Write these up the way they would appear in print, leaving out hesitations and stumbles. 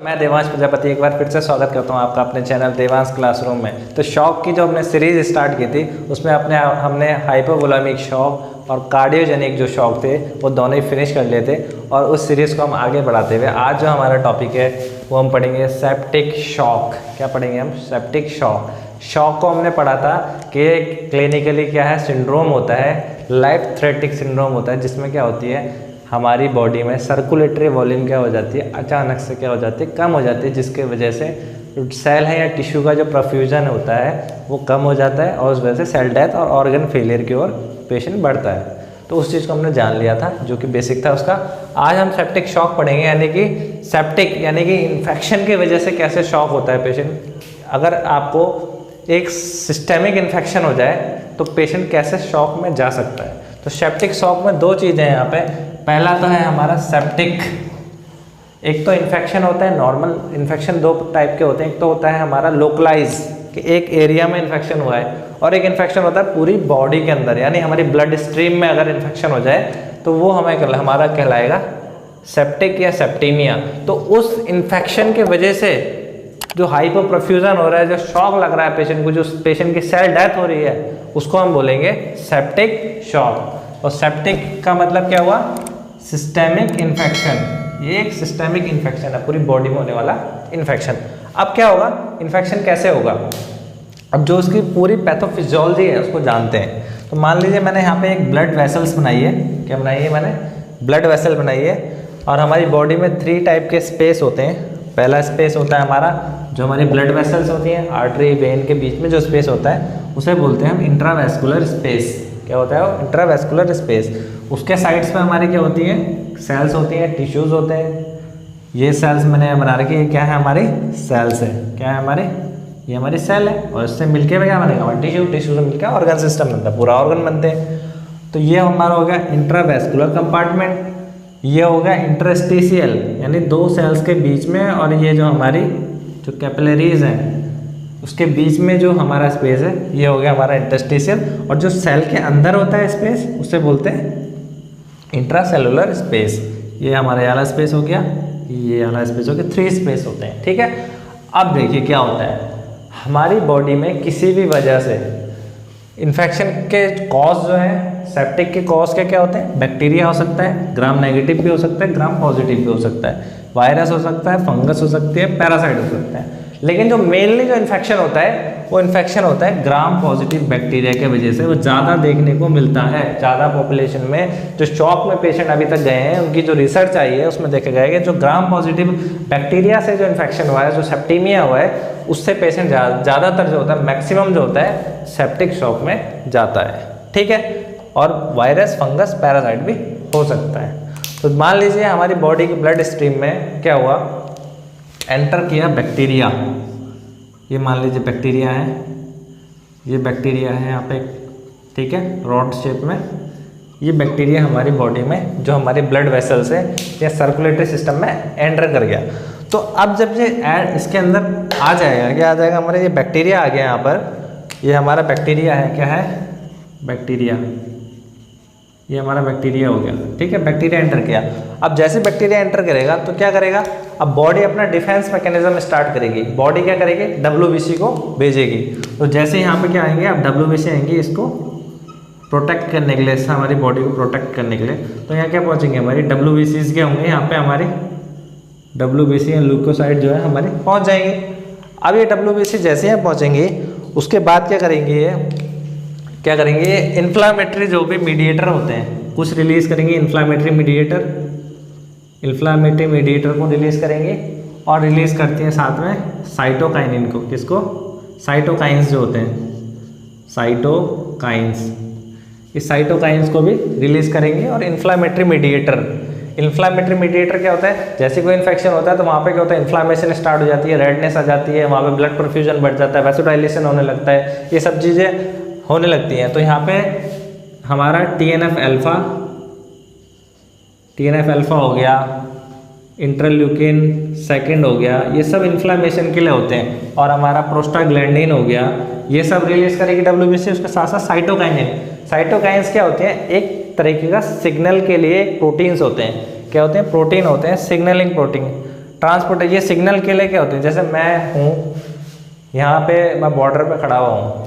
मैं देवांश प्रजापति एक बार फिर से स्वागत करता हूं आपका अपने चैनल देवांश क्लासरूम में। तो शॉक की जो हमने सीरीज़ स्टार्ट की थी उसमें हमने हाइपोवोलेमिक शॉक और कार्डियोजेनिक जो शॉक थे वो दोनों ही फिनिश कर लिए थे और उस सीरीज़ को हम आगे बढ़ाते हुए आज जो हमारा टॉपिक है वो हम पढ़ेंगे सेप्टिक शॉक। क्या पढ़ेंगे हम? Septic shock. शॉक को हमने पढ़ा था कि क्लिनिकली क्या है, सिंड्रोम होता है, लाइफ थ्रेटिक सिंड्रोम होता है, जिसमें क्या होती है हमारी बॉडी में सर्कुलेटरी वॉल्यूम क्या हो जाती है, अचानक से क्या हो जाती है, कम हो जाती है, जिसके वजह से सेल है या टिश्यू का जो प्रफ्यूजन होता है वो कम हो जाता है और उस वजह से सेल डेथ और ऑर्गन फेलियर की ओर पेशेंट बढ़ता है। तो उस चीज़ को हमने जान लिया था जो कि बेसिक था उसका। आज हम सेप्टिक शॉक पढ़ेंगे, यानी कि सेप्टिक यानी कि इन्फेक्शन की वजह से कैसे शॉक होता है पेशेंट। अगर आपको एक सिस्टेमिक इन्फेक्शन हो जाए तो पेशेंट कैसे शॉक में जा सकता है। तो सेप्टिक शॉक में दो चीज़ें हैं यहाँ पे। पहला तो है हमारा सेप्टिक, एक तो इन्फेक्शन होता है नॉर्मल इन्फेक्शन, दो टाइप के होते हैं। एक तो होता है हमारा लोकलाइज कि एक एरिया में इन्फेक्शन हुआ है, और एक इन्फेक्शन होता है पूरी बॉडी के अंदर, यानी हमारी ब्लड स्ट्रीम में अगर इन्फेक्शन हो जाए तो वो हमारा कहलाएगा सेप्टिक या सेप्टीमिया। तो उस इन्फेक्शन की वजह से जो हाइपोप्रफ्यूजन हो रहा है, जो शॉक लग रहा है पेशेंट को, जो पेशेंट की सेल डेथ हो रही है, उसको हम बोलेंगे सेप्टिक शॉक। और सेप्टिक का मतलब क्या हुआ? Systemic infection. ये एक सिस्टेमिक इन्फेक्शन है, पूरी बॉडी में होने वाला इन्फेक्शन। अब क्या होगा, इन्फेक्शन कैसे होगा? अब जो उसकी पूरी पैथोफिजियोलॉजी है उसको जानते हैं। तो मान लीजिए मैंने यहाँ पे एक ब्लड वेसल्स बनाई है। क्या बनाई है मैंने? ब्लड वेसल बनाई है। और हमारी बॉडी में 3 टाइप के स्पेस होते हैं। पहला स्पेस होता है हमारा जो हमारी ब्लड वेसल्स होती हैं, आर्टरी वेन के बीच में जो स्पेस होता है उसे बोलते हैं हम इंट्रावेस्कुलर स्पेस। क्या होता है वो? Intravascular space. उसके साइड्स पे हमारी क्या होती हैं? सेल्स होती हैं, टिश्यूज होते हैं। ये सेल्स मैंने बना रखी है, क्या है हमारी सेल्स है। क्या है हमारे? ये हमारी सेल है, और इससे मिलके क्या बनेगा हमारा टिश्यू, टिश्यू से मिलकर ऑर्गन सिस्टम बनता है, पूरा ऑर्गन बनते हैं। तो ये हमारा हो गया इंट्रावेस्कुलर कंपार्टमेंट। ये हो गया इंटरस्टिशियल, यानी 2 सेल्स के बीच में, और ये जो हमारी जो कैपिलरीज हैं उसके बीच में जो हमारा स्पेस है ये हो गया हमारा इंटरस्टिशियल। और जो सेल के अंदर होता है स्पेस उसे बोलते हैं इंट्रासेलुलर स्पेस। ये हमारा ये वाला स्पेस हो गया, ये वाला स्पेस हो गया, 3 स्पेस होते हैं। ठीक है। अब देखिए क्या होता है, हमारी बॉडी में किसी भी वजह से इन्फेक्शन के कॉज जो है, सेप्टिक के कॉज क्या होते हैं? बैक्टीरिया हो सकता है, ग्राम नेगेटिव भी हो सकता है, ग्राम पॉजिटिव भी हो सकता है, वायरस हो सकता है, फंगस हो सकती है, पैरासाइट हो सकता है। लेकिन जो मेनली जो इन्फेक्शन होता है वो इन्फेक्शन होता है ग्राम पॉजिटिव बैक्टीरिया के वजह से। वो ज़्यादा देखने को मिलता है ज़्यादा पॉपुलेशन में। जो शॉक में पेशेंट अभी तक गए हैं उनकी जो रिसर्च आई है उसमें देखा गया है कि जो ग्राम पॉजिटिव बैक्टीरिया से जो इन्फेक्शन हुआ है, जो सेप्टीमिया हुआ है, उससे पेशेंट ज़्यादातर जो होता है, मैक्सिमम जो होता है, सेप्टिक शॉक में जाता है। ठीक है। और वायरस, फंगस, पैरासाइट भी हो सकता है। तो मान लीजिए हमारी बॉडी की ब्लड स्ट्रीम में क्या हुआ, एंटर किया बैक्टीरिया। ये मान लीजिए बैक्टीरिया है, ये बैक्टीरिया है यहाँ पे, ठीक है, रॉड शेप में। ये बैक्टीरिया हमारी बॉडी में जो हमारी ब्लड वेसल्स है या सर्कुलेटरी सिस्टम में एंटर कर गया। तो अब जब ये इसके अंदर आ जाएगा, क्या आ जाएगा हमारे, ये बैक्टीरिया आ गया यहाँ पर। ये हमारा बैक्टीरिया है, क्या है? बैक्टीरिया। ये हमारा बैक्टीरिया हो गया। ठीक है, बैक्टीरिया एंटर किया। अब जैसे बैक्टीरिया एंटर करेगा तो क्या करेगा, अब बॉडी अपना डिफेंस मैकेनिज्म स्टार्ट करेगी। बॉडी क्या करेगी? WBC को भेजेगी। तो जैसे यहाँ पे क्या आएंगे, अब WBC आएंगे इसको प्रोटेक्ट करने के लिए, हमारी बॉडी को प्रोटेक्ट करने के लिए। तो यहाँ क्या पहुँचेंगे, हमारी WBCs क्या होंगे यहाँ पे, हमारी WBC या ल्यूकोसाइड जो है हमारी पहुँच जाएंगे। अब ये WBC जैसे यहाँ पहुँचेंगे उसके बाद क्या करेंगे, ये इन्फ्लामेटरी जो भी मीडिएटर होते हैं कुछ रिलीज करेंगे। इन्फ्लामेटरी मीडिएटर को रिलीज करेंगे, और रिलीज करती हैं साथ में साइटोकाइनिन को। किसको? साइटोकाइंस जो होते हैं, साइटोकाइंस। इस साइटोकाइंस को भी रिलीज करेंगे। और इन्फ्लामेटरी मीडिएटर क्या होता है, जैसे कोई इन्फेक्शन होता है तो वहाँ पे क्या होता है, इन्फ्लामेशन स्टार्ट हो जाती है, रेडनेस आ जाती है, वहाँ पे ब्लड परफ्यूजन बढ़ जाता है, वैसोडाइलेशन होने लगता है, ये सब चीज़ें होने लगती हैं। तो यहाँ पे हमारा TNF अल्फा हो गया, इंटरल्यूकिन 2 हो गया, ये सब इन्फ्लामेशन के लिए होते हैं। और हमारा प्रोस्टाग्लैंडिन हो गया, ये सब रिलीज करेगी WBC। उसके साथ साथ साइटोकाइंस क्या होते हैं, एक तरीके का सिग्नल के लिए प्रोटीन्स होते हैं। क्या होते हैं? प्रोटीन होते हैं, सिग्नलिंग प्रोटीन। ट्रांसपोर्ट ये सिग्नल के लिए क्या होते हैं, जैसे मैं हूँ यहाँ पे, मैं बॉर्डर पे खड़ा हुआ हूँ,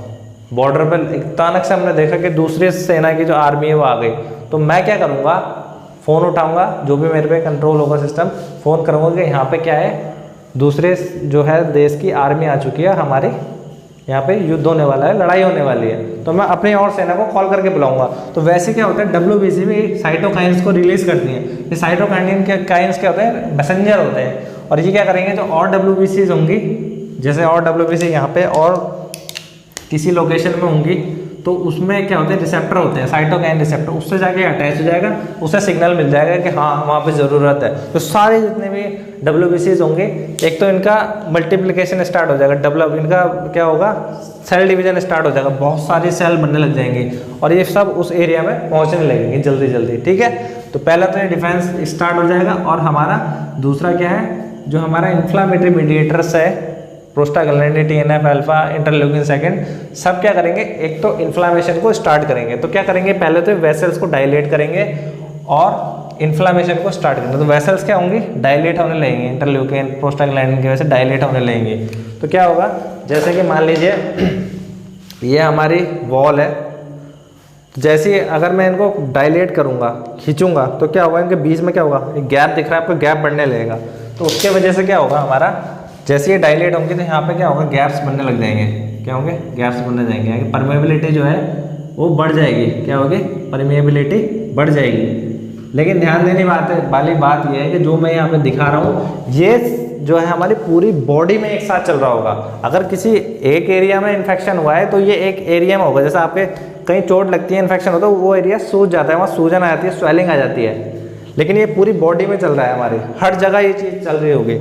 बॉर्डर पर अचानक से हमने देखा कि दूसरी सेना की जो आर्मी है वो आ गई, तो मैं क्या करूँगा, फ़ोन उठाऊँगा, जो भी मेरे पे कंट्रोल होगा सिस्टम, फ़ोन करूँगा कि यहाँ पे क्या है, दूसरे जो है देश की आर्मी आ चुकी है, हमारी यहाँ पे युद्ध होने वाला है, लड़ाई होने वाली है, तो मैं अपनी और सेना को कॉल करके बुलाऊंगा। तो वैसे क्या होता है, WBC भी साइटोकाइंस को रिलीज़ करती है। ये साइटोकाइंस क्या होते हैं, मैसेंजर होते हैं, और ये क्या करेंगे, जो और WBCs होंगी, जैसे और WBC यहाँ पे और किसी लोकेशन में होंगी, तो उसमें क्या होते हैं, रिसेप्टर होते हैं, साइटोकाइन रिसेप्टर, उससे जाके अटैच हो जाएगा, उससे सिग्नल मिल जाएगा कि हाँ वहाँ पे ज़रूरत है। तो सारे जितने भी WBCs होंगे, एक तो इनका मल्टीप्लिकेशन स्टार्ट हो जाएगा, डेवलप इनका क्या होगा, सेल डिवीजन स्टार्ट हो जाएगा, बहुत सारी सेल बनने लग जाएंगी, और ये सब उस एरिया में पहुँचने लगेंगे जल्दी जल्दी। ठीक है, तो पहला तो ये डिफेंस स्टार्ट हो जाएगा। और हमारा दूसरा क्या है, जो हमारा इन्फ्लामेटरी मीडिएटर्स है, prostaglandin, TNF alpha, interleukin second, सब क्या करेंगे, एक तो इन्फ्लामेशन को स्टार्ट करेंगे। तो क्या करेंगे, पहले तो वेसल्स को डायलेट करेंगे और इन्फ्लामेशन को स्टार्ट करेंगे। तो वेसल्स क्या होंगी, डायलेट होने लगेंगे, इंटरल्यूकिन प्रोस्टाग्लैंडिन की वजह से डायलेट होने लगेंगे। तो क्या होगा, जैसे कि मान लीजिए ये हमारी वॉल है, जैसे अगर मैं इनको डायलेट करूँगा, खींचूंगा, तो क्या होगा, इनके बीच में क्या होगा, एक गैप दिख रहा है आपको, गैप बढ़ने लगेगा। तो उसके वजह से क्या होगा, हमारा जैसे ये डायलेट होंगे तो यहाँ पे क्या होगा, गैप्स बनने लग जाएंगे। क्या होंगे, गैप्स बनने जाएंगे, परमेबिलिटी जो है वो बढ़ जाएगी। क्या होगी, परमेबिलिटी बढ़ जाएगी। लेकिन ध्यान देने वाली बात यह है कि जो मैं यहाँ पे दिखा रहा हूँ, ये जो है हमारी पूरी बॉडी में एक साथ चल रहा होगा। अगर किसी एक एरिया में इन्फेक्शन हुआ है तो ये एक एरिया में होगा, जैसे आपके कहीं चोट लगती है, इन्फेक्शन होता है, वो एरिया सूज जाता है, वहाँ सूजन आ जाती है, स्वेलिंग आ जाती है। लेकिन ये पूरी बॉडी में चल रहा है, हमारी हर जगह ये चीज़ चल रही होगी।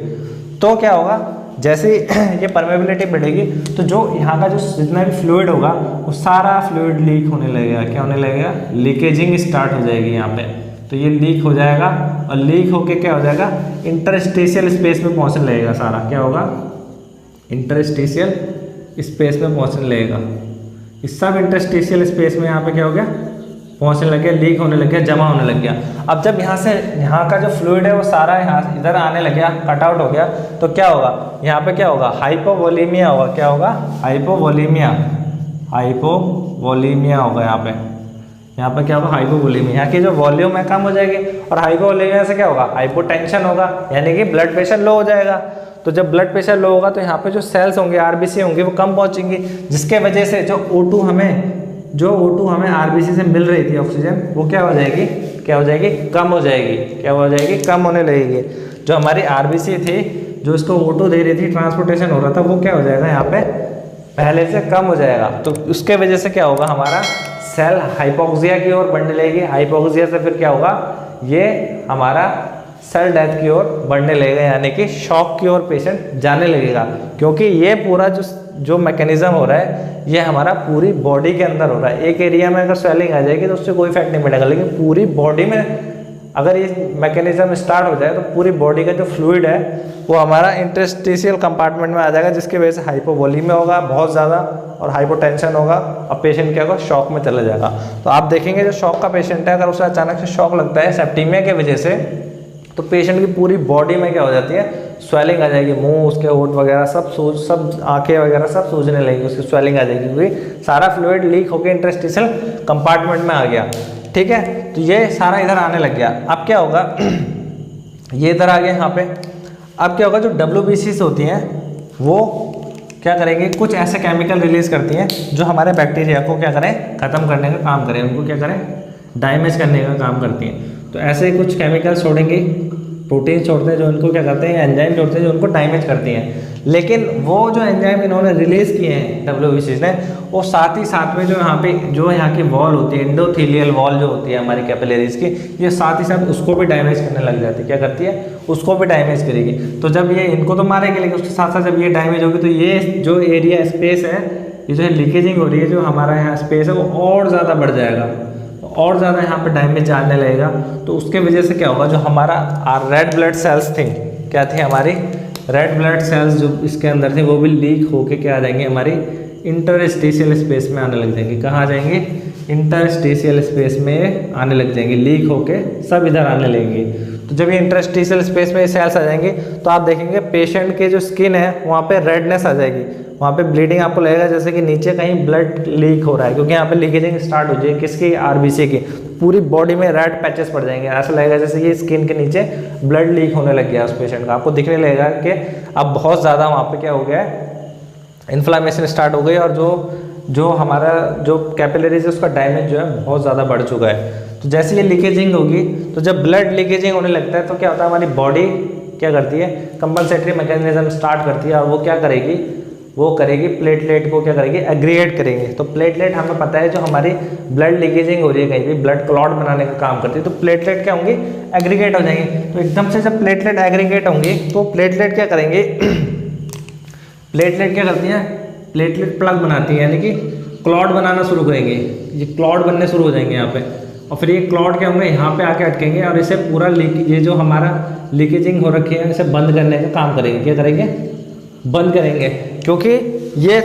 तो क्या होगा, जैसे ये परमेबिलिटी बढ़ेगी तो जो यहाँ का जो जितना भी फ्लूइड होगा वो सारा फ्लूइड लीक होने लगेगा। क्या होने लगेगा, लीकेजिंग स्टार्ट हो जाएगी यहाँ पे। तो ये लीक हो जाएगा, और लीक होके क्या हो जाएगा, इंटरस्टिशियल स्पेस में पहुँचने लगेगा सारा। क्या होगा, इंटरस्टिशियल स्पेस में पहुँचने लगेगा। इस सब इंटरस्टिशियल स्पेस में यहाँ पे क्या हो गया, पहुँचने लग गया, लीक होने लग गया, जमा होने लग गया। अब जब यहाँ से यहाँ का जो फ्लूइड है वो सारा यहाँ इधर आने लग गया, कट आउट हो गया, तो क्या होगा, यहाँ पे क्या होगा, हाइपोवोलीमिया होगा। क्या होगा, हाइपोवोलीमिया, हाइपोवोलीमिया होगा यहाँ पे क्या होगा, हाइपोवोलीमिया। यहाँ की जो वॉल्यूम है कम हो जाएगी, और हाइपोवोलीमिया से क्या होगा, हाइपोटेंशन होगा, यानी कि ब्लड प्रेशर लो हो जाएगा। तो जब ब्लड प्रेशर लो होगा तो यहाँ पे जो सेल्स होंगे, RBC होंगे, वो कम पहुँचेंगी, जिसके वजह से जो O2 हमें RBC से मिल रही थी ऑक्सीजन, वो क्या हो जाएगी, कम हो जाएगी। क्या हो जाएगी, कम होने लगेगी। जो हमारी RBC थी, जो इसको O2 दे रही थी, ट्रांसपोर्टेशन हो रहा था, वो क्या हो जाएगा, यहाँ पे पहले से कम हो जाएगा। तो उसके वजह से क्या होगा, हमारा सेल हाइपोक्सिया की ओर बढ़ने लगेगी। हाइपोक्सिया से फिर क्या होगा, ये हमारा सेल डेथ की ओर बढ़ने लगेगा, यानी कि शॉक की ओर पेशेंट जाने लगेगा। क्योंकि ये पूरा जो मैकेनिज्म हो रहा है, ये हमारा पूरी बॉडी के अंदर हो रहा है। एक एरिया में अगर स्वेलिंग आ जाएगी तो उससे कोई इफेक्ट नहीं पड़ेगा, लेकिन पूरी बॉडी में अगर ये मैकेनिज्म स्टार्ट हो जाए तो पूरी बॉडी का जो फ्लूइड है वो हमारा इंटरस्टिशियल कंपार्टमेंट में आ जाएगा, जिसकी वजह से हाइपोवोलीमिया होगा बहुत ज़्यादा, और हाइपोटेंशन होगा, और पेशेंट क्या होगा, शॉक में चला जाएगा। तो आप देखेंगे जो शॉक का पेशेंट है, अगर उसे अचानक से शॉक लगता है सेप्टिमिया की वजह से, तो पेशेंट की पूरी बॉडी में क्या हो जाती है, स्वेलिंग आ जाएगी, मुंह, उसके होंठ वगैरह सब आंखें वगैरह सब सूजने लगेगी, उसकी स्वेलिंग आ जाएगी, क्योंकि सारा फ्लूइड लीक होकर इंटरस्टिशियल कंपार्टमेंट में आ गया। ठीक है, तो ये सारा इधर आने लग गया। अब क्या होगा, ये इधर आ गया यहाँ पे। अब क्या होगा, जो WBCs होती हैं वो क्या करेंगे, कुछ ऐसे केमिकल रिलीज करती हैं जो हमारे बैक्टीरिया को क्या करें, ख़त्म करने का काम करें, उनको क्या करें, डैमेज करने का काम करती हैं। तो ऐसे ही कुछ केमिकल छोड़ेंगे, प्रोटीन छोड़ते हैं जो उनको क्या करते हैं, एंजाइम छोड़ते हैं जो उनको डैमेज करती हैं। लेकिन वो जो एंजाइम इन्होंने रिलीज़ किए हैं WBCs ने, वो साथ ही साथ में जो यहाँ की वॉल होती है, एंडोथेलियल वॉल जो होती है हमारी कैपिलरीज की, ये साथ ही साथ उसको भी डैमेज करने लग जाती है। क्या करती है, उसको भी डैमेज करेगी। तो जब ये इनको तो मारेगी, लेकिन उसके साथ साथ जब ये डैमेज होगी तो ये जो एरिया स्पेस है, ये जो है लीकेजिंग हो रही है, जो हमारा यहाँ स्पेस है वो और ज़्यादा बढ़ जाएगा, और ज़्यादा यहाँ पे डैमेज आने लगेगा। तो उसके वजह से क्या होगा, जो हमारा रेड ब्लड सेल्स थी, क्या थी हमारी रेड ब्लड सेल्स जो इसके अंदर थी, वो भी लीक होके क्या आ जाएंगे, हमारी इंटरस्टिशियल स्पेस में आने लग जाएंगे। कहाँ आ जाएंगे, इंटरस्टिशियल स्पेस में आने लग जाएंगे, लीक होके सब इधर आने लगेंगे। तो जब ये इंटरस्टिशियल स्पेस में सेल्स आ जाएंगे तो आप देखेंगे पेशेंट के जो स्किन है वहाँ पे रेडनेस आ जाएगी, वहाँ पे ब्लीडिंग आपको लगेगा जैसे कि नीचे कहीं ब्लड लीक हो रहा है, क्योंकि यहाँ पे लीकेजिंग स्टार्ट हो जाएगी किसकी, आरबीसी की। पूरी बॉडी में रेड पैचेस पड़ जाएंगे, ऐसा लगेगा जैसे कि स्किन के नीचे ब्लड लीक होने लग गया उस पेशेंट का। आपको दिखने लगेगा कि अब बहुत ज़्यादा वहाँ पे क्या हो गया है, इन्फ्लामेशन स्टार्ट हो गई, और जो हमारा जो कैपिलरीज है उसका डैमेज जो है बहुत ज़्यादा बढ़ चुका है। तो जैसे ये लीकेजिंग होगी, तो जब ब्लड लीकेजिंग होने लगता है तो क्या होता है, हमारी बॉडी क्या करती है, कंपनसेटरी मैकेनिज्म स्टार्ट करती है, और वो क्या करेगी, वो करेगी प्लेटलेट को क्या करेगी, एग्रीगेट करेंगे। तो प्लेटलेट हमें पता है जो हमारी ब्लड लीकेजिंग हो रही है कहीं भी, ब्लड क्लॉट बनाने का काम करती है, तो प्लेटलेट क्या होंगी, एग्रीगेट हो जाएंगी। तो एकदम से जब प्लेटलेट एग्रीगेट होंगी तो प्लेटलेट क्या करेंगे प्लेटलेट क्या करती है, प्लेटलेट प्लग बनाती है, यानी कि क्लॉट बनाना शुरू करेंगे, ये क्लॉट बनने शुरू हो जाएंगे यहाँ पे, और फिर ये क्लॉट क्या होंगे, यहाँ पे आके अटकेंगे और इसे पूरा ये जो हमारा लीकेजिंग हो रखी है इसे बंद करने का काम करेंगे। क्या करेंगे, बंद करेंगे, क्योंकि ये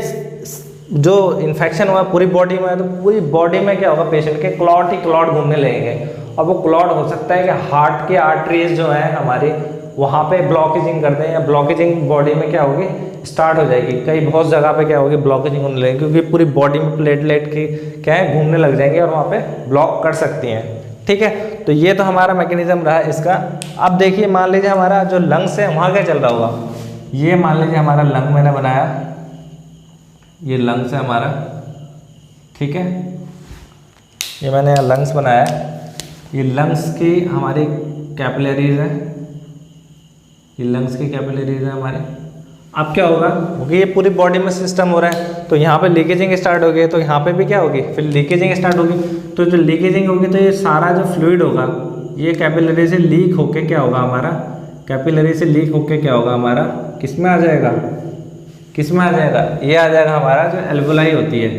जो इन्फेक्शन हुआ पूरी बॉडी में है, तो पूरी बॉडी में क्या होगा, पेशेंट के क्लॉट ही क्लॉट घूमने लगेंगे, और वो क्लॉट हो सकता है कि हार्ट के आर्टरीज जो है हमारी वहाँ पे ब्लॉकेजिंग कर दें, या ब्लॉकेजिंग बॉडी में क्या होगी, स्टार्ट हो जाएगी। कई बहुत जगह पे क्या होगी, ब्लॉकेजिंग होने लगेगी, क्योंकि पूरी बॉडी में प्लेटलेट की क्या है, घूमने लग जाएंगे और वहाँ पे ब्लॉक कर सकती हैं। ठीक है, तो ये तो हमारा मैकेनिज्म रहा इसका। अब देखिए, मान लीजिए हमारा जो लंग्स है वहाँ क्या चल रहा होगा, ये मान लीजिए हमारा लंग मैंने बनाया, ये लंग्स है हमारा, ठीक है, ये मैंने लंग्स बनाया, ये लंग्स की हमारी कैपिलरीज है, ये लंग्स की कैपिलरीज है हमारे। अब क्या होगा, क्योंकि ये पूरी बॉडी में सिस्टम हो रहा है, तो यहाँ पे लीकेजिंग स्टार्ट हो गई, तो यहाँ पे भी क्या होगी, फिर लीकेजिंग स्टार्ट होगी। तो जो लीकेजिंग होगी तो ये सारा जो फ्लूइड होगा ये कैपिलरी से लीक होके क्या होगा हमारा, कैपिलरी से लीक होके क्या होगा हमारा, किस में आ जाएगा, किस में आ जाएगा, ये आ जाएगा हमारा जो एल्वोलाई होती है,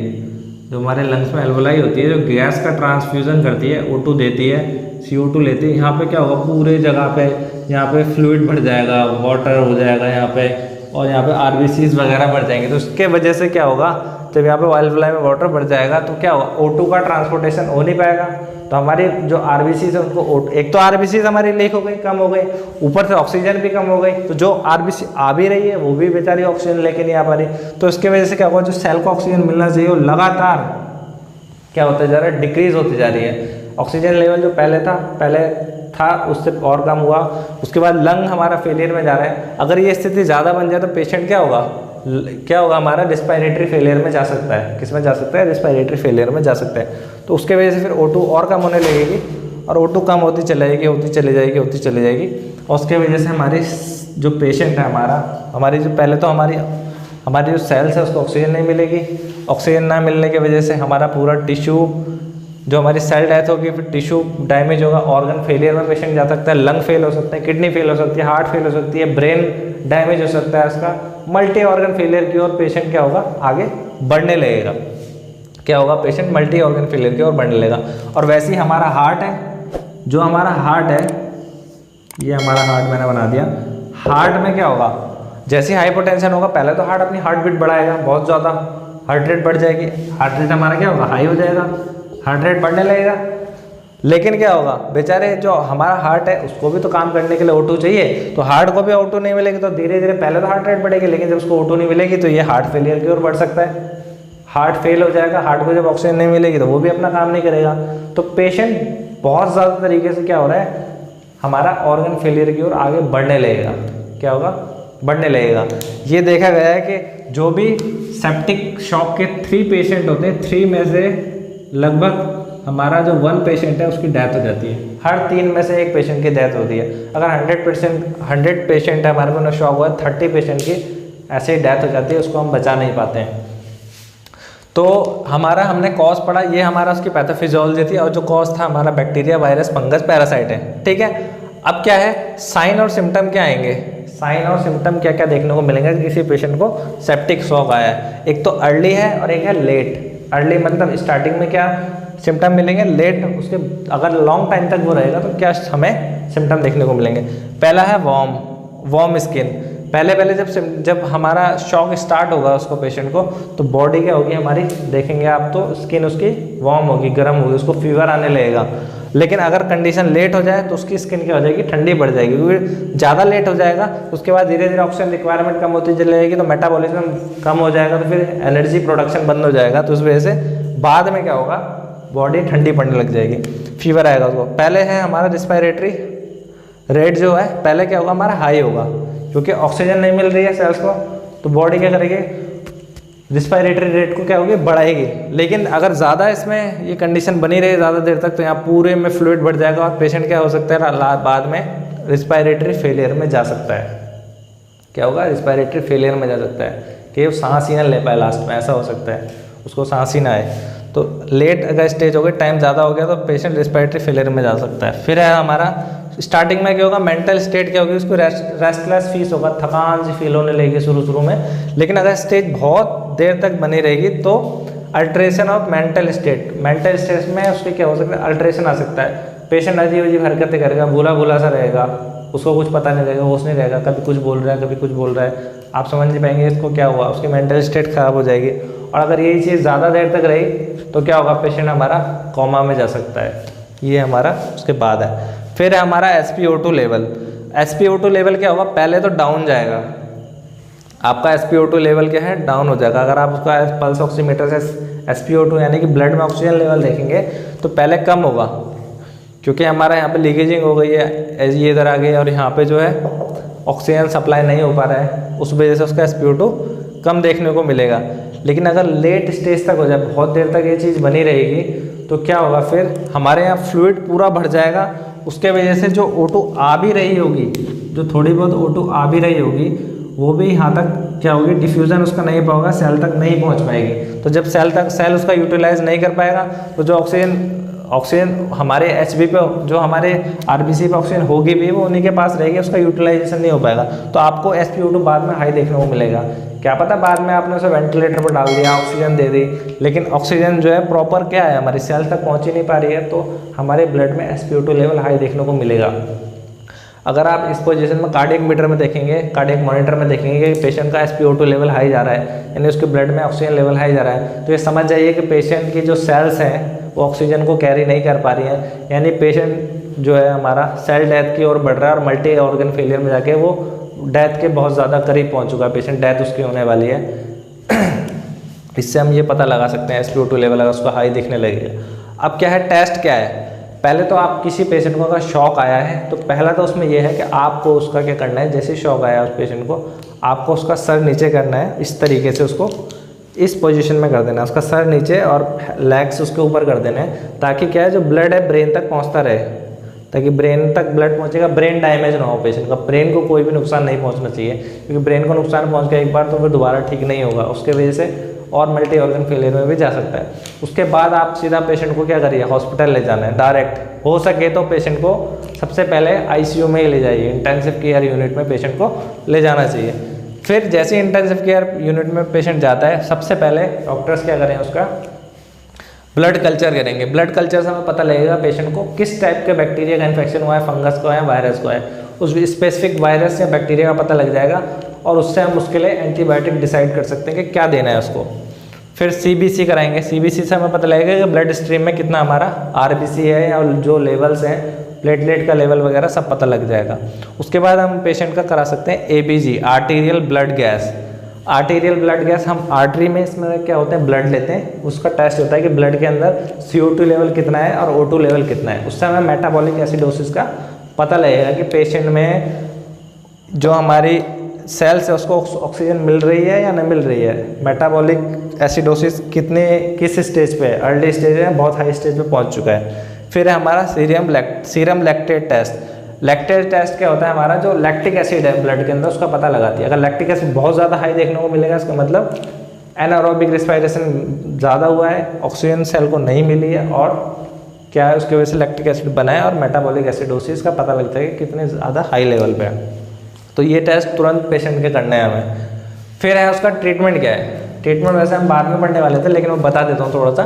जो हमारे लंग्स में एल्वोलाई होती है, जो गैस का ट्रांसफ्यूजन करती है, O2 देती है, CO2 लेती है। यहाँ पे क्या होगा, पूरे जगह पे यहाँ पे फ्लूइड बढ़ जाएगा, वाटर हो जाएगा यहाँ पे, और यहाँ पे RBCs वगैरह बढ़ जाएंगे। तो उसके वजह से क्या होगा, जब यहाँ पे एल्वोलाई में वाटर बढ़ जाएगा तो क्या होगा, O2 का ट्रांसपोर्टेशन हो नहीं पाएगा, तो हमारी जो RBCs है उनको, एक तो RBCs हमारी लीक हो गई, कम हो गई, ऊपर से ऑक्सीजन भी कम हो गई, तो जो RBC आ भी रही है वो भी बेचारी ऑक्सीजन लेके नहीं आ पा रही। तो इसके वजह से क्या होगा, जो सेल को ऑक्सीजन मिलना चाहिए वो लगातार क्या होता जा रहा है, डिक्रीज होती जा रही है। ऑक्सीजन लेवल जो पहले था उससे और कम हुआ, उसके बाद लंग हमारा फेलियर में जा रहा है। अगर ये स्थिति ज़्यादा बन जाए तो पेशेंट क्या होगा हमारा रिस्पायरेटरी फेलियर में जा सकता है। किस में जा सकता है, रिस्पायरेटरी फेलियर में जा सकता है। तो उसके वजह से फिर O2 और कम होने लगेगी, और O2 कम होती चली जाएगी, और उसके वजह से हमारी जो पेशेंट है हमारी जो पहले तो हमारी जो सेल्स है उसको ऑक्सीजन नहीं मिलेगी, ऑक्सीजन ना मिलने की वजह से हमारा पूरा टिश्यू, जो हमारी सेल डेथ होगी, फिर टिश्यू डैमेज होगा, ऑर्गन फेलियर में पेशेंट जा सकता है, लंग फेल हो सकता है, किडनी फेल हो सकती है, हार्ट फेल हो सकती है, ब्रेन डैमेज हो सकता है, उसका मल्टी ऑर्गन फेलियर की ओर पेशेंट क्या होगा, आगे बढ़ने लगेगा। क्या होगा, पेशेंट मल्टी ऑर्गन फेलियर की ओर बढ़ने लगेगा। और वैसे ही हमारा हार्ट है, जो हमारा हार्ट है, ये हमारा हार्ट मैंने बना दिया। हार्ट में क्या होगा, जैसे हाइपोटेंशन होगा पहले तो हार्ट अपनी हार्ट बीट बढ़ाएगा, बहुत ज़्यादा हार्ट रेट बढ़ जाएगी, हार्ट रेट हमारा क्या होगा, हाई हो जाएगा, हार्ट रेट बढ़ने लगेगा। लेकिन क्या होगा, बेचारे जो हमारा हार्ट है उसको भी तो काम करने के लिए O2 चाहिए, तो हार्ट को भी O2 नहीं मिलेगी तो धीरे धीरे पहले तो हार्ट रेट बढ़ेगी, लेकिन जब उसको O2 नहीं मिलेगी तो ये हार्ट फेलियर की ओर बढ़ सकता है, हार्ट फेल हो जाएगा। हार्ट को जब ऑक्सीजन नहीं मिलेगी तो वो भी अपना काम नहीं करेगा। तो पेशेंट बहुत ज़्यादा तरीके से क्या हो रहा है, हमारा ऑर्गन फेलियर की ओर आगे बढ़ने लगेगा। क्या होगा, बढ़ने लगेगा। ये देखा गया है कि जो भी सेप्टिक शॉक के 3 पेशेंट होते हैं, 3 में से लगभग हमारा जो 1 पेशेंट है उसकी डेथ हो जाती है। हर 3 में से 1 पेशेंट की डेथ होती है। अगर 100 पेशेंट है हमारे में शॉक हुआ, 30 पेशेंट की ऐसे ही डेथ हो जाती है, उसको हम बचा नहीं पाते हैं। तो हमने कॉज पढ़ा, ये हमारा उसकी पैथोफिजियोलॉजी थी, और जो कॉज था हमारा बैक्टीरिया, वायरस, फंगस, पैरासाइट है। ठीक है, अब क्या है, साइन और सिम्टम क्या आएंगे, साइन और सिम्टम क्या क्या देखने को मिलेंगे किसी पेशेंट को सेप्टिक शॉक आया है। एक तो अर्ली है और एक है लेट। अर्ली मतलब स्टार्टिंग में क्या सिम्टम मिलेंगे, लेट उसके अगर लॉन्ग टाइम तक वो रहेगा तो क्या हमें सिम्टम देखने को मिलेंगे। पहला है वार्म स्किन। पहले जब हमारा शॉक स्टार्ट होगा उसको पेशेंट को, तो बॉडी क्या होगी हमारी, देखेंगे आप तो स्किन उसकी वार्म होगी, गर्म होगी, उसको फीवर आने लगेगा। लेकिन अगर कंडीशन लेट हो जाए तो उसकी स्किन क्या हो जाएगी, ठंडी बढ़ जाएगी, क्योंकि ज़्यादा लेट हो जाएगा उसके बाद धीरे धीरे ऑक्सीजन रिक्वायरमेंट कम होती चली जाएगी, तो मेटाबॉलिज्म कम हो जाएगा, तो फिर एनर्जी प्रोडक्शन बंद हो जाएगा, तो उस वजह से बाद में क्या होगा, बॉडी ठंडी पड़ने लग जाएगी, फीवर आएगा उसको। पहले है हमारा रिस्पायरेटरी रेट जो है, पहले क्या होगा हमारा हाई होगा, क्योंकि ऑक्सीजन नहीं मिल रही है सेल्स को, तो बॉडी क्या करेगी, रिस्पायरेटरी रेट को क्या होगी, बढ़ाएगी। लेकिन अगर ज़्यादा इसमें ये कंडीशन बनी रही ज़्यादा देर तक, तो यहाँ पूरे में फ्लूइड बढ़ जाएगा और पेशेंट क्या हो सकता है, बाद में रिस्पायरेटरी फेलियर में जा सकता है। क्या होगा, रिस्पायरेटरी फेलियर में जा सकता है कि वो सांस ही ना ले पाए लास्ट में, ऐसा हो सकता है, उसको सांस ही ना आए। तो लेट अगर स्टेज हो गई, टाइम ज़्यादा हो गया, तो पेशेंट रिस्पायरेटरी फेलियर में जा सकता है। फिर है हमारा स्टार्टिंग में क्या होगा, मेंटल स्टेट क्या होगी, उसको रेस्टलेस फीस होगा, थकान सी फील होने लगेगी शुरू में। लेकिन अगर स्टेज बहुत देर तक बनी रहेगी तो अल्ट्रेशन ऑफ मेंटल स्टेट में उसके क्या हो सकता है, अल्ट्रेशन आ सकता है। पेशेंट अजीब अजीब हरकतें करेगा, भूला सा रहेगा, उसको कुछ पता नहीं रहेगा, होश नहीं रहेगा, कभी कुछ बोल रहा है कभी कुछ बोल रहा है, आप समझ नहीं पाएंगे इसको क्या हुआ, उसकी मेंटल स्टेट खराब हो जाएगी। और अगर यही चीज़ ज़्यादा देर तक रही तो क्या होगा, पेशेंट हमारा कोमा में जा सकता है। ये हमारा उसके बाद है। फिर है हमारा SpO2 लेवल। SpO2 लेवल क्या होगा, पहले तो डाउन जाएगा, आपका SpO2 लेवल क्या है, डाउन हो जाएगा। अगर आप उसका पल्स ऑक्सीमीटर से SpO2 यानी कि ब्लड में ऑक्सीजन लेवल देखेंगे तो पहले कम होगा, क्योंकि हमारा यहाँ पे लीकेजिंग हो गई है, ये इधर आ गई, और यहाँ पे जो है ऑक्सीजन सप्लाई नहीं हो पा रहा है, उस वजह से उसका SpO2 कम देखने को मिलेगा। लेकिन अगर लेट स्टेज तक हो जाए, बहुत देर तक ये चीज़ बनी रहेगी, तो क्या होगा, फिर हमारे यहाँ फ्लूइड पूरा भर जाएगा, उसके वजह से जो O2 आ भी रही होगी, जो थोड़ी बहुत O2 आ भी रही होगी, वो भी यहाँ तक क्या होगी, डिफ्यूज़न उसका नहीं होगा, सेल तक नहीं पहुँच पाएगी। तो जब सेल उसका यूटिलाइज नहीं कर पाएगा, तो जो ऑक्सीजन हमारे HB पे, जो हमारे RBC पे ऑक्सीजन होगी भी, वो उन्हीं के पास रहेगी, उसका यूटिलाइजेशन नहीं हो पाएगा। तो आपको SpO2 बाद में हाई देखने को मिलेगा। क्या पता बाद में आपने उसे वेंटिलेटर पर डाल दिया, ऑक्सीजन दे दी, लेकिन ऑक्सीजन जो है प्रॉपर क्या है, हमारी सेल तक पहुँच ही नहीं पा रही है, तो हमारे ब्लड में SpO2 लेवल हाई देखने को मिलेगा। अगर आप इस पोजीशन में कार्डियक मीटर में देखेंगे, कार्डियक मॉनिटर में देखेंगे कि पेशेंट का SpO2 लेवल हाई जा रहा है, यानी उसके ब्लड में ऑक्सीजन लेवल हाई जा रहा है, तो ये समझ जाइए कि पेशेंट की जो सेल्स हैं वो ऑक्सीजन को कैरी नहीं कर पा रही हैं, यानी पेशेंट जो है हमारा सेल डेथ की ओर बढ़ रहा है, और मल्टी ऑर्गन फेलियर में जाके वो डेथ के बहुत ज़्यादा करीब पहुँच चुका है, पेशेंट डेथ उसकी होने वाली है। इससे हम ये पता लगा सकते हैं SpO2 लेवल अगर उसका हाई दिखने लगेगा। अब क्या है, टेस्ट क्या है, पहले तो आप किसी पेशेंट को अगर शॉक आया है, तो पहला तो उसमें यह है कि आपको उसका क्या करना है, जैसे शॉक आया उस पेशेंट को, आपको उसका सर नीचे करना है, इस तरीके से उसको इस पोजीशन में कर देना है, उसका सर नीचे और लेग्स उसके ऊपर कर देने हैं, ताकि क्या है, जो ब्लड है ब्रेन तक पहुंचता रहे, ताकि ब्रेन तक ब्लड पहुंचेगा, ब्रेन डैमेज ना हो पेशेंट का, ब्रेन को कोई भी नुकसान नहीं पहुंचना चाहिए, क्योंकि ब्रेन को नुकसान पहुंच गया एक बार तो फिर दोबारा ठीक नहीं होगा, उसके वजह से और मल्टी ऑर्गन फेलियर में भी जा सकता है। उसके बाद आप सीधा पेशेंट को क्या करिए, हॉस्पिटल ले जाना है डायरेक्ट, हो सके तो पेशेंट को सबसे पहले ICU में ही ले जाइए, इंटेंसिव केयर यूनिट में पेशेंट को ले जाना चाहिए। फिर जैसे इंटेंसिव केयर यूनिट में पेशेंट जाता है, सबसे पहले डॉक्टर्स क्या करें, उसका ब्लड कल्चर करेंगे। ब्लड कल्चर से हमें पता लगेगा पेशेंट को किस टाइप के बैक्टीरिया का इन्फेक्शन हुआ है, फंगस को है, वायरस को है, उस स्पेसिफिक वायरस या बैक्टीरिया का पता लग जाएगा, और उससे हम उसके लिए एंटीबायोटिक डिसाइड कर सकते हैं कि क्या देना है उसको। फिर CBC कराएंगे, CBC से हमें पता लगेगा कि ब्लड स्ट्रीम में कितना हमारा RBC है, या जो लेवल्स हैं, प्लेटलेट का लेवल वगैरह सब पता लग जाएगा। उसके बाद हम पेशेंट का करा सकते हैं ABG, arterial blood gas. Arterial blood gas हम आर्टरी में, इसमें क्या होते हैं, ब्लड लेते हैं, उसका टेस्ट होता है कि ब्लड के अंदर CO2 लेवल कितना है और O2 लेवल कितना है, उससे हमें मेटाबॉलिक एसिडोसिस का पता लगेगा कि पेशेंट में जो हमारी सेल्स है उसको ऑक्सीजन मिल रही है या नहीं मिल रही है, मेटाबॉलिक एसिडोसिस किस स्टेज पे है, अर्ली स्टेज है, बहुत हाई स्टेज पे पहुंच चुका है। फिर है हमारा serum lactate test. Lactate test क्या होता है, हमारा जो लैक्टिक एसिड है ब्लड के अंदर उसका पता लगाती है। अगर लैक्टिक एसिड बहुत ज़्यादा हाई देखने को मिलेगा, इसका मतलब एनारोबिक रेस्पिरेशन ज़्यादा हुआ है, ऑक्सीजन सेल को नहीं मिली है, और क्या है, उसकी वजह से लैक्टिक एसिड बना है, और मेटाबॉलिक एसिडोसिस का पता लगता है कि कितने ज़्यादा हाई लेवल पे है। तो ये टेस्ट तुरंत पेशेंट के करने हैं हमें। फिर है उसका ट्रीटमेंट क्या है। ट्रीटमेंट वैसे हम बाद में पढ़ने वाले थे, लेकिन मैं बता देता हूँ थोड़ा सा।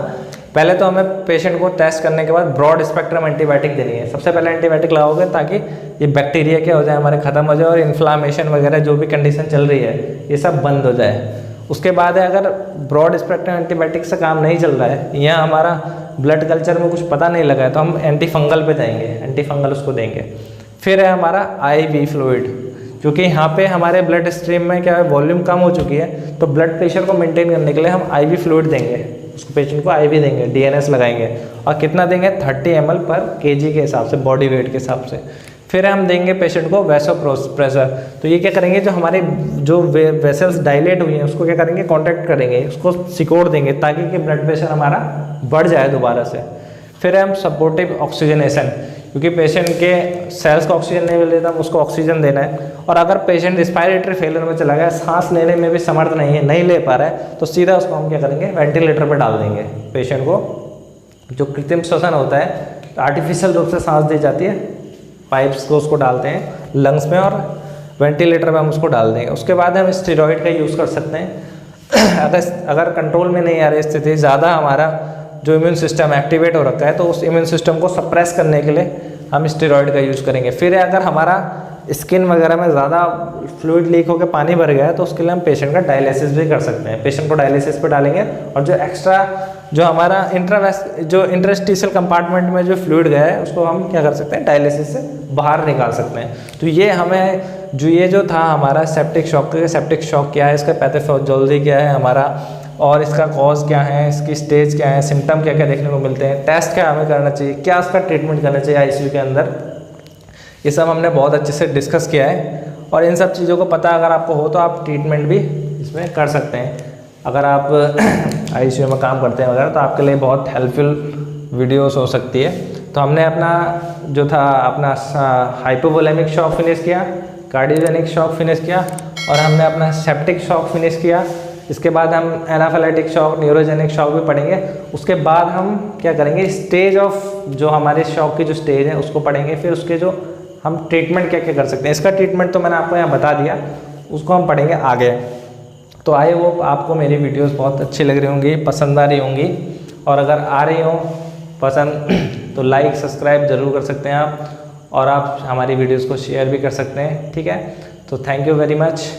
पहले तो हमें पेशेंट को टेस्ट करने के बाद ब्रॉड स्पेक्ट्रम एंटीबायोटिक देनी है। सबसे पहले एंटीबायोटिक लगाओगे ताकि ये बैक्टीरिया क्या हो जाए, हमारे खत्म हो जाए, और इन्फ्लामेशन वगैरह जो भी कंडीशन चल रही है ये सब बंद हो जाए। उसके बाद है अगर ब्रॉड स्पेक्ट्रम एंटीबायोटिक से काम नहीं चल रहा है या हमारा ब्लड कल्चर में कुछ पता नहीं लगा है तो हम एंटी फंगल पे जाएंगे, एंटी फंगल उसको देंगे। फिर है हमारा IV फ्लूइड, क्योंकि यहाँ पे हमारे ब्लड स्ट्रीम में क्या है वॉल्यूम कम हो चुकी है, तो ब्लड प्रेशर को मेंटेन करने के लिए हम IV फ्लूइड देंगे, उसको पेशेंट को IV देंगे, DNS लगाएंगे। और कितना देंगे? 30 ml पर kg के हिसाब से, बॉडी वेट के हिसाब से। फिर हम देंगे पेशेंट को वैसोप्रेसर। तो ये क्या करेंगे, जो हमारे जो वेसल्स डायलेट हुई हैं उसको क्या करेंगे, कॉन्ट्रैक्ट करेंगे, उसको सिकोड़ देंगे ताकि कि ब्लड प्रेशर हमारा बढ़ जाए दोबारा से। फिर हम सपोर्टिव ऑक्सीजनेशन, क्योंकि पेशेंट के सेल्स को ऑक्सीजन नहीं मिल रहा था, उसको ऑक्सीजन देना है। और अगर पेशेंट रिस्पायरेटरी फेलियर में चला गया, सांस लेने में भी समर्थ नहीं है, नहीं ले पा रहा है, तो सीधा उसको हम क्या करेंगे, वेंटिलेटर पर डाल देंगे। पेशेंट को जो कृत्रिम श्वसन होता है, आर्टिफिशियल रूप से सांस दी जाती है, पाइप्स को उसको डालते हैं लंग्स में और वेंटिलेटर में हम उसको डाल देंगे। उसके बाद हम स्टेरॉइड का यूज़ कर सकते हैं। अगर कंट्रोल में नहीं आ रही स्थिति, ज़्यादा हमारा जो इम्यून सिस्टम एक्टिवेट हो रखा है, तो उस इम्यून सिस्टम को सप्रेस करने के लिए हम स्टेरॉइड का यूज़ करेंगे। फिर अगर हमारा स्किन वगैरह में ज़्यादा फ्लूइड लीक होकर पानी भर गया है, तो उसके लिए हम पेशेंट का डायलिसिस भी कर सकते हैं। पेशेंट को डायलिसिस पे डालेंगे और जो एक्स्ट्रा जो हमारा इंटरस्टिशियल कंपार्टमेंट में जो फ्लूइड गया है उसको हम क्या कर सकते हैं, डायलिसिस से बाहर निकाल सकते हैं। तो ये हमें जो था हमारा सेप्टिक शॉक क्या है, इसका पैथोफिजियोलॉजी क्या है हमारा, और इसका कॉज क्या है, इसकी स्टेज क्या है, सिम्टम क्या क्या देखने को मिलते हैं, टेस्ट क्या हमें करना चाहिए, क्या इसका ट्रीटमेंट करना चाहिए ICU के अंदर, ये सब हमने बहुत अच्छे से डिस्कस किया है। और इन सब चीज़ों को पता अगर आपको हो तो आप ट्रीटमेंट भी इसमें कर सकते हैं। अगर आप ICU में काम करते हैं वगैरह तो आपके लिए बहुत हेल्पफुल वीडियोस हो सकती है। तो हमने अपना जो था अपना हाइपोवोलेमिक शॉक फिनिश किया, कार्डियोजेनिक शॉक फिनिश किया, और हमने अपना सेप्टिक शॉक फिनिश किया। इसके बाद हम एनाफिलेटिक शॉक, न्यूरोजेनिक शॉक भी पढ़ेंगे। उसके बाद हम क्या करेंगे, स्टेज ऑफ जो हमारे शॉक की जो स्टेज है उसको पढ़ेंगे। फिर उसके जो हम ट्रीटमेंट क्या क्या कर सकते हैं, इसका ट्रीटमेंट तो मैंने आपको यहाँ बता दिया, उसको हम पढ़ेंगे आगे। तो आई होप आपको मेरी वीडियोस बहुत अच्छी लग रही होंगी, पसंद आ रही होंगी, और अगर आ रही हो पसंद तो लाइक सब्सक्राइब ज़रूर कर सकते हैं आप, और आप हमारी वीडियोस को शेयर भी कर सकते हैं। ठीक है, तो थैंक यू वेरी मच।